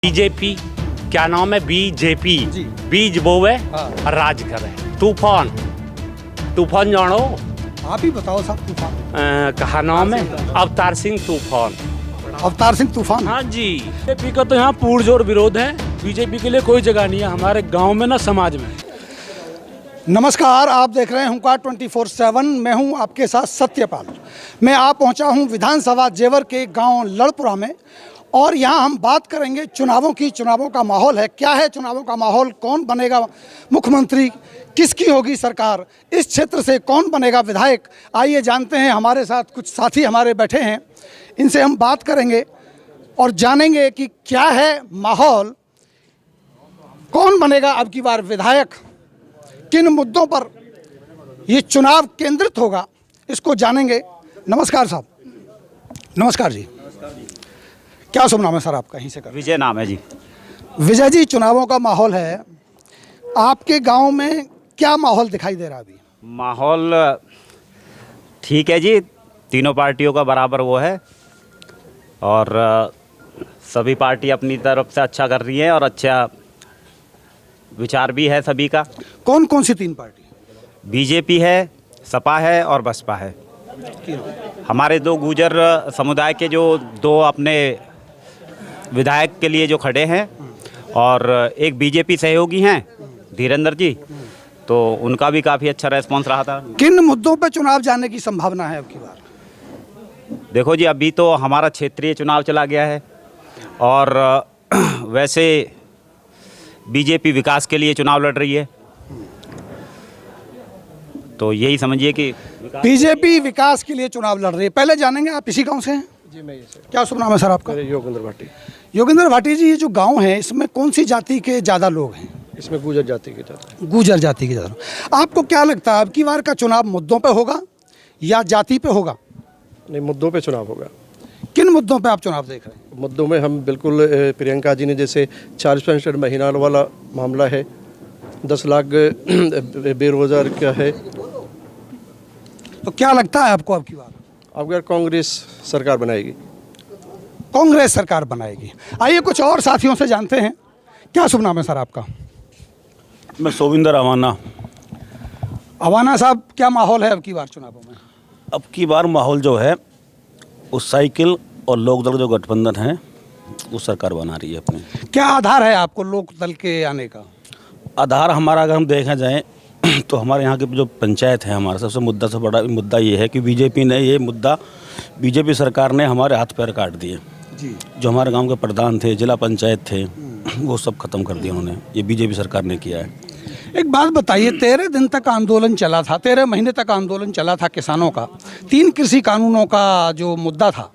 BJP क्या नाम है? बीजेपी बीज बोवे और राज करे। तूफान तूफान जानो? आप ही बताओ साहब। तूफान कहा नाम है? अवतार सिंह तूफान। अवतार सिंह तूफान। हाँ जी, बीजेपी का तो यहाँ पुरजोर विरोध है। बीजेपी के लिए कोई जगह नहीं है हमारे गांव में ना समाज में। नमस्कार, आप देख रहे हैं हुंकार 24/7। मैं हूं आपके साथ सत्यपाल। मैं आ पहुंचा हूं विधानसभा जेवर के गांव लड़पुरा में और यहां हम बात करेंगे चुनावों की। चुनावों का माहौल है, क्या है चुनावों का माहौल, कौन बनेगा मुख्यमंत्री, किसकी होगी सरकार, इस क्षेत्र से कौन बनेगा विधायक। आइए जानते हैं, हमारे साथ कुछ साथी हमारे बैठे हैं, इनसे हम बात करेंगे और जानेंगे कि क्या है माहौल, कौन बनेगा अब की बार विधायक, किन मुद्दों पर ये चुनाव केंद्रित होगा, इसको जानेंगे। नमस्कार साहब। नमस्कार जी। क्या शुभ नाम है सर आपका? यहीं से कर। विजय नाम है जी। विजय जी, चुनावों का माहौल है, आपके गांव में क्या माहौल दिखाई दे रहा है अभी? माहौल ठीक है जी, तीनों पार्टियों का बराबर वो है और सभी पार्टी अपनी तरफ से अच्छा कर रही है और अच्छा विचार भी है सभी का। कौन कौन सी तीन पार्टी? बीजेपी है, सपा है और बसपा है। हमारे दो गुर्जर समुदाय के जो दो अपने विधायक के लिए जो खड़े हैं और एक बीजेपी सहयोगी हैं धीरेन्द्र जी, तो उनका भी काफ़ी अच्छा रेस्पॉन्स रहा था। किन मुद्दों पर चुनाव जाने की संभावना है अब की बार? देखो जी, अभी तो हमारा क्षेत्रीय चुनाव चला गया है और वैसे बीजेपी विकास के लिए चुनाव लड़ रही है, तो यही समझिए कि बीजेपी विकास के लिए चुनाव लड़ रही है। पहले जानेंगे, आप इसी गांव से हैं? जी, मैं ये सर। क्या शुभ नाम है सर आपका? योगेंद्र भाटी। योगेंद्र भाटी जी, ये जो गांव है इसमें कौन सी जाति के ज़्यादा लोग हैं? इसमें गुर्जर जाति के ज़्यादा। गुर्जर जाति के ज़्यादा। आपको क्या लगता है अब की बार का चुनाव मुद्दों पे होगा या जाति पे होगा? नहीं, मुद्दों पे चुनाव होगा। किन मुद्दों पे आप चुनाव देख रहे हैं? मुद्दों में हम बिल्कुल प्रियंका जी ने जैसे 40% महिला वाला मामला है, 10 लाख बेरोजगार का है। तो क्या लगता है आपको अब की बार? अब अगर कांग्रेस सरकार बनाएगी। कांग्रेस सरकार बनाएगी। आइए कुछ और साथियों से जानते हैं। क्या शुभ नाम है सर आपका? मैं सोविंदर अवाना। अवाना साहब, क्या माहौल है अब की बार चुनावों में? अब की बार माहौल जो है उस साइकिल और लोकदल जो गठबंधन है वो सरकार बना रही है अपने। क्या आधार है आपको लोक दल के आने का? आधार हमारा अगर हम देखा जाए तो हमारे यहाँ की जो पंचायत है, हमारा सबसे बड़ा मुद्दा ये है कि बीजेपी सरकार ने हमारे हाथ पैर काट दिए जी। जो हमारे गांव के प्रधान थे, जिला पंचायत थे, वो सब खत्म कर दिया उन्होंने। ये बीजेपी सरकार ने किया है। एक बात बताइए, 13 दिन तक आंदोलन चला था, 13 महीने तक आंदोलन चला था किसानों का। 3 कृषि कानूनों का जो मुद्दा था,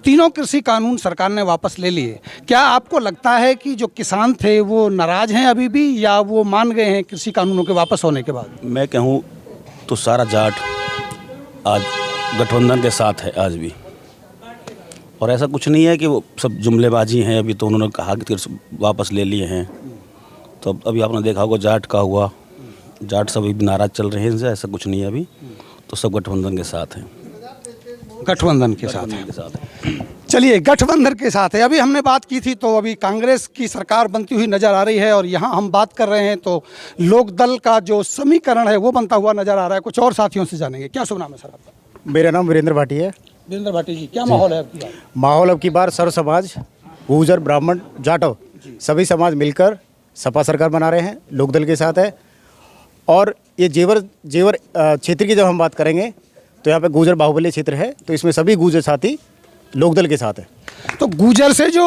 तीनों कृषि कानून सरकार ने वापस ले लिए। क्या आपको लगता है कि जो किसान थे वो नाराज हैं अभी भी, या वो मान गए हैं कृषि कानूनों के वापस होने के बाद? मैं कहूँ तो सारा जाट आज गठबंधन के साथ है आज भी, और ऐसा कुछ नहीं है कि वो सब जुमलेबाजी हैं। अभी तो उन्होंने कहा कि वापस ले लिए हैं, तो अभी आपने देखा होगा जाट का हुआ, जाट सब भी नाराज चल रहे हैं इनसे। ऐसा कुछ नहीं है अभी, तो सब गठबंधन के साथ हैं। गठबंधन के साथ है। चलिए, गठबंधन के साथ है। अभी हमने बात की थी तो अभी कांग्रेस की सरकार बनती हुई नजर आ रही है और यहाँ हम बात कर रहे हैं तो लोकदल का जो समीकरण है वो बनता हुआ नजर आ रहा है। कुछ और साथियों से जानेंगे। क्या शुभ नाम है सर आपका? मेरा नाम वीरेंद्र भाटी है। वीरेंद्र भाटी जी, क्या माहौल है अब की बार? माहौल अब की बार सर्व समाज, गुर्जर, ब्राह्मण, जाटव सभी समाज मिलकर सपा सरकार बना रहे हैं, लोकदल के साथ है। और ये जेवर क्षेत्र की जब हम बात करेंगे तो यहाँ पे गुर्जर बाहुबली क्षेत्र है, तो इसमें सभी गुर्जर साथी लोकदल के साथ है। तो गुर्जर से जो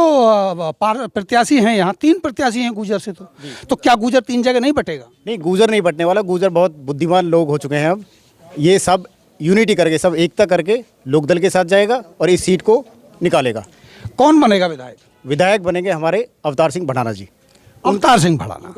प्रत्याशी हैं, यहाँ 3 प्रत्याशी हैं गुर्जर से, तो क्या गुर्जर 3 जगह नहीं बटेगा? नहीं, गुर्जर नहीं बटने वाला। गुर्जर बहुत बुद्धिमान लोग हो चुके हैं अब। ये सब यूनिटी करके, सब एकता करके लोकदल के साथ जाएगा और इस सीट को निकालेगा। कौन बनेगा विधायक? विधायक बनेंगे हमारे अवतार सिंह भड़ाना जी। अवतार सिंह भड़ाना।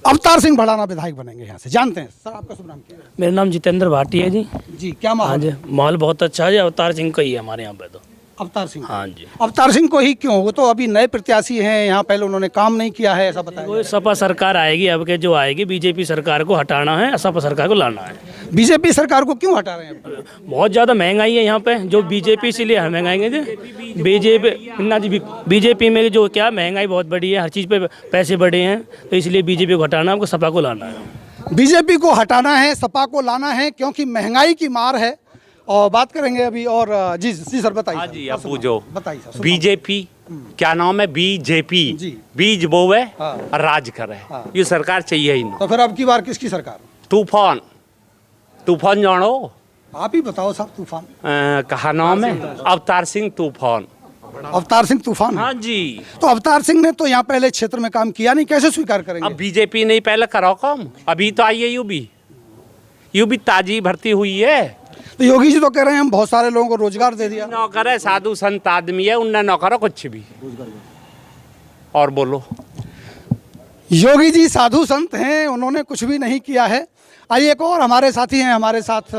अवतार सिंह भड़ाना विधायक बनेंगे यहाँ से। जानते हैं सर, आपका शुभ नाम क्या है? मेरा नाम जितेंद्र भाटी है जी। जी, क्या हाँ माहौल? जी, माहौल बहुत अच्छा है जी। अवतार सिंह का ही है हमारे यहाँ पे। तो अवतार सिंह। हाँ जी। अवतार सिंह को ही क्यों? वो तो अभी नए प्रत्याशी हैं यहाँ, पहले उन्होंने काम नहीं किया है ऐसा बताया। वो सपा सरकार आएगी, अब के जो आएगी बीजेपी सरकार को हटाना है, सपा सरकार को लाना है। बीजेपी सरकार को क्यों हटा रहे हैं? बहुत ज़्यादा महंगाई है यहाँ पे, जो बीजेपी इसीलिए हम महंगाई थे। बीजेपी में जो क्या महंगाई बहुत बढ़ी है, हर चीज़ पे पैसे बढ़े हैं, तो इसलिए बीजेपी को हटाना, हमको सपा को लाना है। बीजेपी को हटाना है, सपा को लाना है, क्योंकि महंगाई की मार है। और बात करेंगे अभी और जी सर बताइए। हाँ सर, जी, हाँ, अब पूछो। बताइए सर। बीजेपी क्या नाम है? बीजेपी। जी। बीज बोवे हाँ। और राज करे। हाँ। ये सरकार चाहिए ही नहीं। तो फिर अब की बार किसकी सरकार? तूफान जानो? आप ही बताओ साहब। तूफान कहा नाम है? अवतार सिंह तूफान। अवतार सिंह तूफान। हाँ जी। तो अवतार सिंह ने तो यहाँ पहले क्षेत्र में काम किया नहीं, कैसे स्वीकार करेंगे? अब बीजेपी नहीं पहले करो काम, अभी तो आई है यूबी ताजी भर्ती हुई है। तो योगी जी तो कह रहे हैं हम बहुत सारे लोगों को रोजगार दे दिया। नौकर है, साधु संत आदमी है, उनने नौकर कुछ भी। और बोलो। योगी जी साधु संत हैं, उन्होंने कुछ भी नहीं किया है। आइए एक और हमारे साथी हैं हमारे साथ।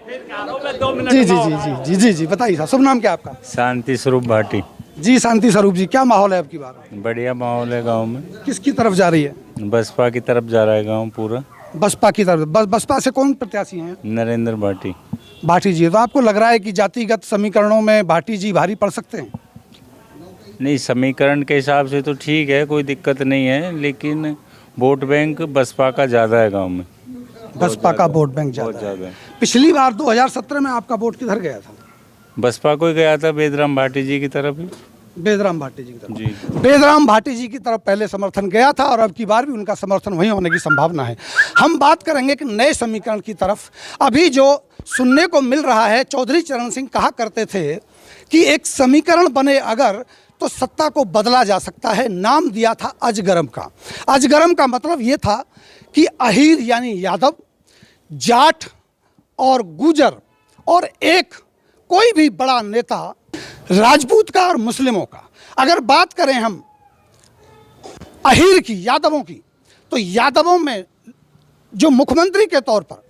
जी जी जी जी जी जी जी बताइए साहब, शुभ नाम क्या आपका? शांति स्वरूप भाटी। जी शांति स्वरूप जी, क्या माहौल है आपकी बार? बढ़िया माहौल है गांव में। किसकी तरफ जा रही है? बसपा की तरफ जा रहा है गांव पूरा। बसपा की तरफ। बसपा से कौन प्रत्याशी हैं? नरेंद्र भाटी। भाटी जी। तो आपको लग रहा है कि जातिगत समीकरणों में भाटी जी भारी पड़ सकते हैं? नहीं, समीकरण के हिसाब से तो ठीक है, कोई दिक्कत नहीं है, लेकिन वोट बैंक बसपा का ज़्यादा है गांव में। बसपा का वोट बैंक बहुत ज़्यादा ज़्यादा है। है। पिछली बार 2017 में आपका वोट किधर गया था? बसपा को ही गया था, बेदराम भाटी जी की तरफ ही। बेदराम भाटी जी की तरफ। जी। बेदराम भाटी जी की तरफ पहले समर्थन गया था और अब की बार भी उनका समर्थन वही होने की संभावना है। हम बात करेंगे कि नए समीकरण की तरफ। अभी जो सुनने को मिल रहा है, चौधरी चरण सिंह कहा करते थे कि एक समीकरण बने अगर तो सत्ता को बदला जा सकता है। नाम दिया था अजगरम का। अजगरम का मतलब ये था कि अहीर यानी यादव, जाट और गुजर और एक कोई भी बड़ा नेता राजपूत का और मुस्लिमों का। अगर बात करें हम अहीर की, यादवों की, तो यादवों में जो मुख्यमंत्री के तौर पर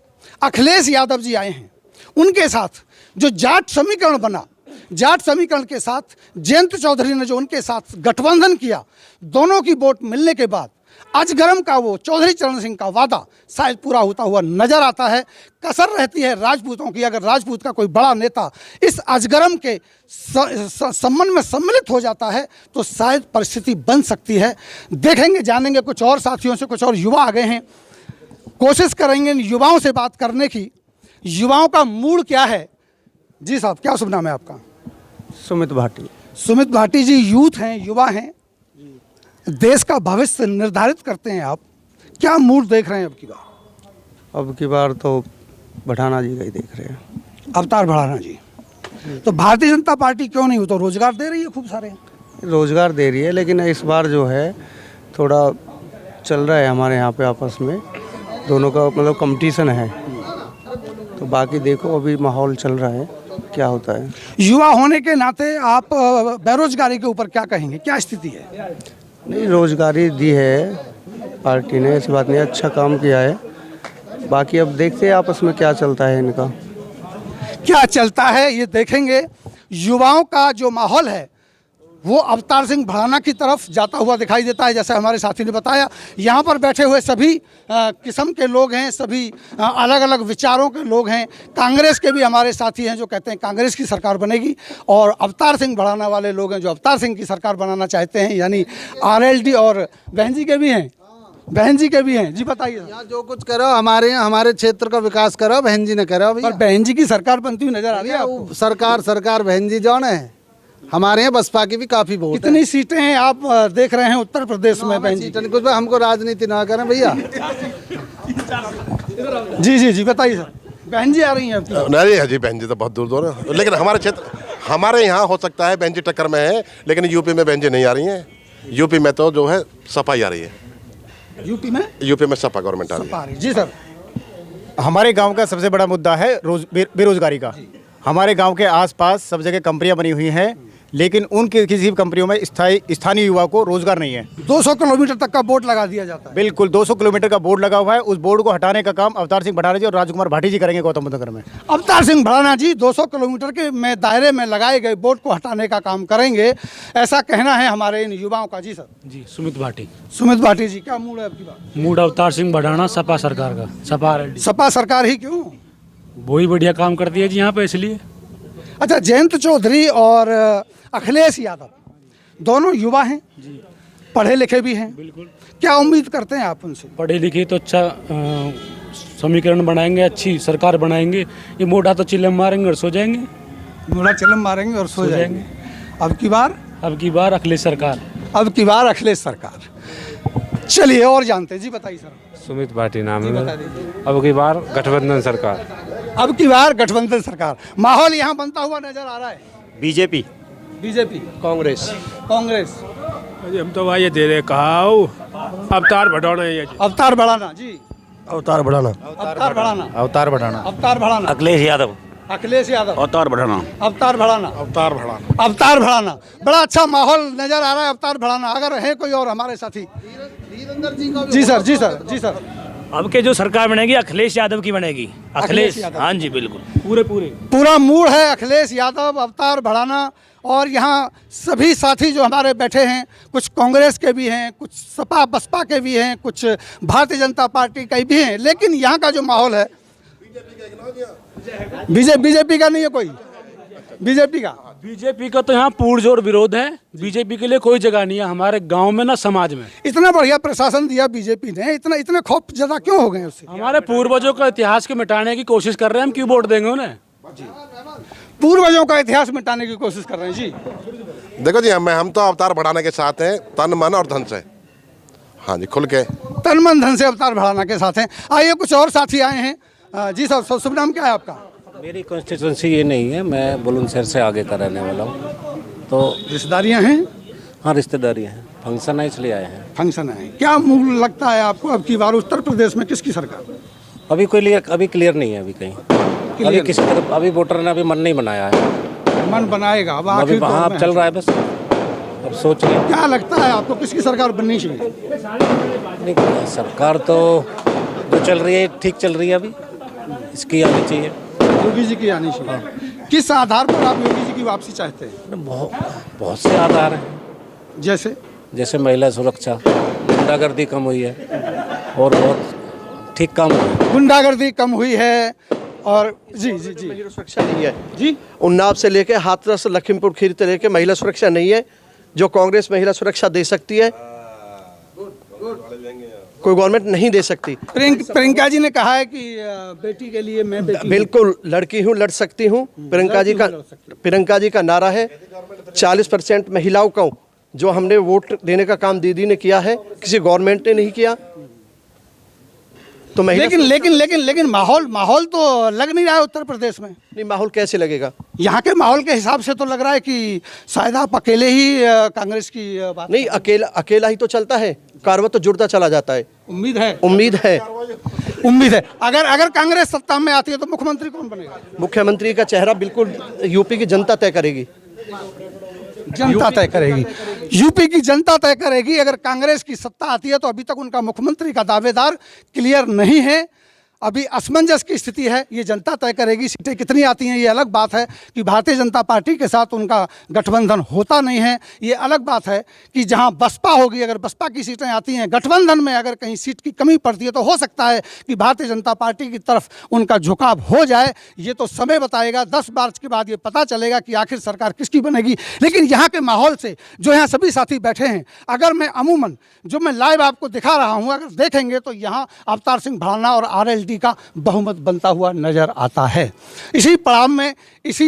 अखिलेश यादव जी आए हैं, उनके साथ जो जाट समीकरण बना, जाट समीकरण के साथ जयंत चौधरी ने जो उनके साथ गठबंधन किया, दोनों की वोट मिलने के बाद अजगरम का वो चौधरी चरण सिंह का वादा शायद पूरा होता हुआ नजर आता है। कसर रहती है राजपूतों की। अगर राजपूत का कोई बड़ा नेता इस अजगरम के संबंध में सम्मिलित हो जाता है तो शायद परिस्थिति बन सकती है। देखेंगे, जानेंगे। कुछ और साथियों से, कुछ और युवा आ गए हैं, कोशिश करेंगे इन युवाओं से बात करने की। युवाओं का मूड क्या है? जी साहब, क्या शुभ नाम है आपका? सुमित भाटी। सुमित भाटी जी यूथ हैं, युवा हैं, देश का भविष्य निर्धारित करते हैं आप। क्या मूड देख रहे हैं अब की बार? अब की बार तो बढ़ाना जी का ही देख रहे हैं। अवतार बढ़ाना जी। तो भारतीय जनता पार्टी क्यों नहीं? हो तो रोजगार दे रही है खूब सारे। रोजगार दे रही है, लेकिन इस बार जो है थोड़ा चल रहा है हमारे यहाँ पे आपस में दोनों का मतलब कंपटीशन है। तो बाकी देखो, अभी माहौल चल रहा है, क्या होता है। युवा होने के नाते आप बेरोजगारी के ऊपर क्या कहेंगे? क्या स्थिति है? नहीं, रोजगारी दी है पार्टी ने, ऐसी बात नहीं, अच्छा काम किया है। बाकी अब देखते हैं आपस में क्या चलता है इनका। क्या चलता है ये देखेंगे। युवाओं का जो माहौल है वो अवतार सिंह भड़ाना की तरफ जाता हुआ दिखाई देता है। जैसे हमारे साथी ने बताया, यहाँ पर बैठे हुए सभी किस्म के लोग हैं, सभी अलग अलग विचारों के लोग हैं। कांग्रेस के भी हमारे साथी हैं जो कहते हैं कांग्रेस की सरकार बनेगी, और अवतार सिंह भड़ाना वाले लोग हैं जो अवतार सिंह की सरकार बनाना चाहते हैं, यानी आरएलडी। और बहन जी के भी हैं, बहन जी के भी हैं। जी बताइए। यहाँ जो कुछ करो हमारे यहाँ, हमारे क्षेत्र का विकास करो, बहन जी ने करो। पर बहन जी की सरकार बनती हुई नजर आ रही है आपको? सरकार बहन जी जौन है। हमारे यहाँ बसपा की भी काफी वोट है। कितनी सीटें हैं आप देख रहे हैं उत्तर प्रदेश में बहन जी? कुछ हमको राजनीति ना करें भैया। जी जी जी बताइए सर। बहन जी आ रही हैं आपकी? नहीं है जी, बहन जी तो बहुत दूर दूर है, लेकिन हमारे क्षेत्र, हमारे यहाँ हो सकता है बहन जी टक्कर में है, लेकिन यूपी में बहन जी नहीं आ रही हैं। यूपी में तो जो है सपा ही आ रही है। यूपी में? यूपी में सपा गवर्नमेंट आ रही है। जी सर। हमारे गांव का सबसे बड़ा मुद्दा है बेरोजगारी का। हमारे गांव के आसपास सब जगह कंपनियां बनी हुई हैं, लेकिन उनके किसी भी कंपनियों में स्थानीय युवा को रोजगार नहीं है। 200 किलोमीटर तक का बोर्ड लगा दिया जाता है। बिल्कुल 200 किलोमीटर का बोर्ड लगा हुआ है। उस बोर्ड को हटाने का काम अवतार सिंह भड़ाना जी और राजकुमार भाटी जी करेंगे गौतम बुद्ध नगर में। अवतार सिंह भड़ाना जी 200 किलोमीटर के में दायरे में लगाए गए बोर्ड को हटाने का काम करेंगे, ऐसा कहना है हमारे इन युवाओं का। जी सर। जी सुमित भाटी। सुमित भाटी जी, क्या मूड है आपकी बात? मूड अवतार सिंह भड़ाना, सपा सरकार का। सपा सरकार ही क्यों? वही बढ़िया काम करती है जी यहाँ पे, इसलिए। अच्छा, जयंत चौधरी और अखिलेश यादव दोनों युवा हैं, पढ़े लिखे भी हैं, बिल्कुल। क्या उम्मीद करते हैं आप उनसे? पढ़े लिखे तो अच्छा समीकरण बनाएंगे, अच्छी सरकार बनाएंगे। ये मोटा तो चिल्लम मारेंगे और सो जाएंगे। मोटा चिल्लम मारेंगे और सो जाएंगे। अब की बार अखिलेश सरकार। अब की बार अखिलेश सरकार। चलिए और जानते जी, बताइए सर। सुमित भाटी नाम है। अब की बार गठबंधन सरकार। अब की बार गठबंधन सरकार। माहौल यहाँ बनता हुआ नजर आ रहा है। बीजेपी। कांग्रेस। हम तो भाई ये दे रहे कहा अवतार भड़ाना है। अवतार भड़ाना जी। अवतार बढ़ाना। अखिलेश यादव। अवतार बढ़ाना। अवतार भड़ाना। बड़ा अच्छा माहौल नजर आ रहा है। अवतार भड़ाना। अगर है कोई और हमारे साथी? जी सर। अब के जो सरकार बनेगी अखिलेश यादव की बनेगी। अखिलेश, हाँ जी बिल्कुल। पूरा मूड है अखिलेश यादव, अवतार भड़ाना। और यहाँ सभी साथी जो हमारे बैठे हैं, कुछ कांग्रेस के भी हैं, कुछ सपा बसपा के भी हैं, कुछ भारतीय जनता पार्टी के भी हैं, लेकिन यहाँ का जो माहौल है बीजेपी का नहीं है कोई। बीजेपी का तो यहाँ पुरजोर विरोध है। बीजेपी के लिए कोई जगह नहीं है हमारे गांव में ना समाज में। इतना बढ़िया प्रशासन दिया बीजेपी ने, इतने खौफ ज्यादा क्यों हो गए उससे? हमारे पूर्वजों का इतिहास को मिटाने की कोशिश कर रहे हैं, हम क्यों वोट देंगे उन्हें? पूर्वजों का इतिहास मिटाने की कोशिश कर रहे हैं जी। देखो जी, हम तो अवतार बढ़ाने के साथ हैं, तन मन और धन से। हाँ जी, खुल के तन मन धन से अवतार बढ़ाना के साथ हैं। आइए कुछ और साथी आए हैं। जी सर, शुभ नाम क्या है आपका? मेरी कॉन्स्टिट्यूंसी ये नहीं है, मैं बुलंदशहर से आगे का रहने वाला हूँ। तो रिश्तेदारियाँ हैं? हाँ, रिश्तेदारी हैं, फंक्शन है इसलिए आए हैं। फंक्शन है। क्या मूड लगता है आपको अब की बार उत्तर प्रदेश में किसकी सरकार? अभी क्लियर नहीं है अभी कहीं। अभी किसी तरफ अभी वोटर ने अभी मन नहीं बनाया है। मन बनाएगा अब अभी वहाँ चल रहा है बस। अब सोच रहे हैं। क्या लगता है आपको किसकी सरकार बननी चाहिए? नहीं, सरकार तो जो चल रही है ठीक चल रही है, अभी इसकी आनी चाहिए। योगी जी की आनी चाहिए। किस आधार पर आप योगी जी की वापसी चाहते हैं? बहुत से आधार हैं। जैसे महिला सुरक्षा, गुंडागर्दी कम हुई है और बहुत ठीक काम हुआ है। गुंडागर्दी कम हुई है और जी महिला सुरक्षा नहीं है जी। उन्नाव से लेके हाथरस लखीमपुर खीरी से लेके महिला सुरक्षा नहीं है। जो कांग्रेस महिला सुरक्षा दे सकती है कोई गवर्नमेंट नहीं दे सकती। प्रियंका जी ने कहा है कि बेटी के लिए मैं बिल्कुल लड़की हूँ, लड़ सकती हूँ। प्रियंका जी का नारा है 40% महिलाओं को जो हमने वोट देने का काम दीदी ने किया है, किसी गवर्नमेंट ने नहीं किया। तो लेकिन माहौल तो लग नहीं रहा है उत्तर प्रदेश में। नहीं, माहौल कैसे लगेगा? यहाँ के माहौल के हिसाब से तो लग रहा है कि शायद आप अकेले ही कांग्रेस की बात नहीं, अकेला ही तो चलता है, कारवा तो जुड़ता चला जाता है। उम्मीद है अगर कांग्रेस सत्ता में आती है तो मुख्यमंत्री कौन बनेगा? मुख्यमंत्री का चेहरा बिल्कुल यूपी की जनता तय करेगी। यूपी की जनता तय करेगी। अगर कांग्रेस की सत्ता आती है तो अभी तक उनका मुख्यमंत्री का दावेदार क्लियर नहीं है। अभी असमंजस की स्थिति है, ये जनता तय करेगी। सीटें कितनी आती हैं ये अलग बात है कि भारतीय जनता पार्टी के साथ उनका गठबंधन होता नहीं है। ये अलग बात है कि जहां बसपा होगी, अगर बसपा की सीटें आती हैं गठबंधन में, अगर कहीं सीट की कमी पड़ती है तो हो सकता है कि भारतीय जनता पार्टी की तरफ उनका झुकाव हो जाए। ये तो समय बताएगा। 10 मार्च के बाद ये पता चलेगा कि आखिर सरकार किसकी बनेगी। लेकिन यहाँ के माहौल से जो यहाँ सभी साथी बैठे हैं, अगर मैं अमूमन जो मैं लाइव आपको दिखा रहा हूँ, अगर देखेंगे तो यहाँ अवतार सिंह भड़ाना और RLD का बहुमत बनता हुआ नजर आता है। इसी पड़ाव में इसी